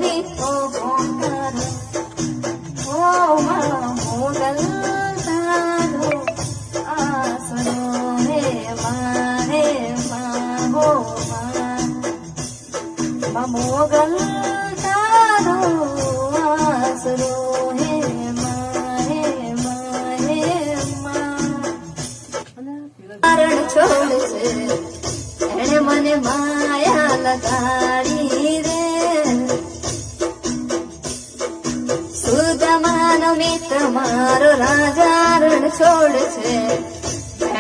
ની તો પોકાર ઓ માં મોગલ તારો આસરો હે મારે માં હો માં મોગલ તારો આસરો હે મારે કારણ છોડશે એને મને માયા લગાડી રે સુદામાનો મિત્ર મારો રાજા રણ છોડશે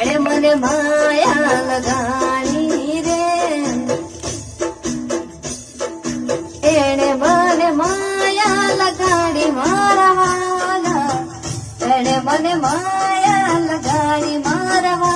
એને મને માયા લગાડી રે એને મને માયા લગાડી મારા વાલા એને મને માયા લગાડી મારા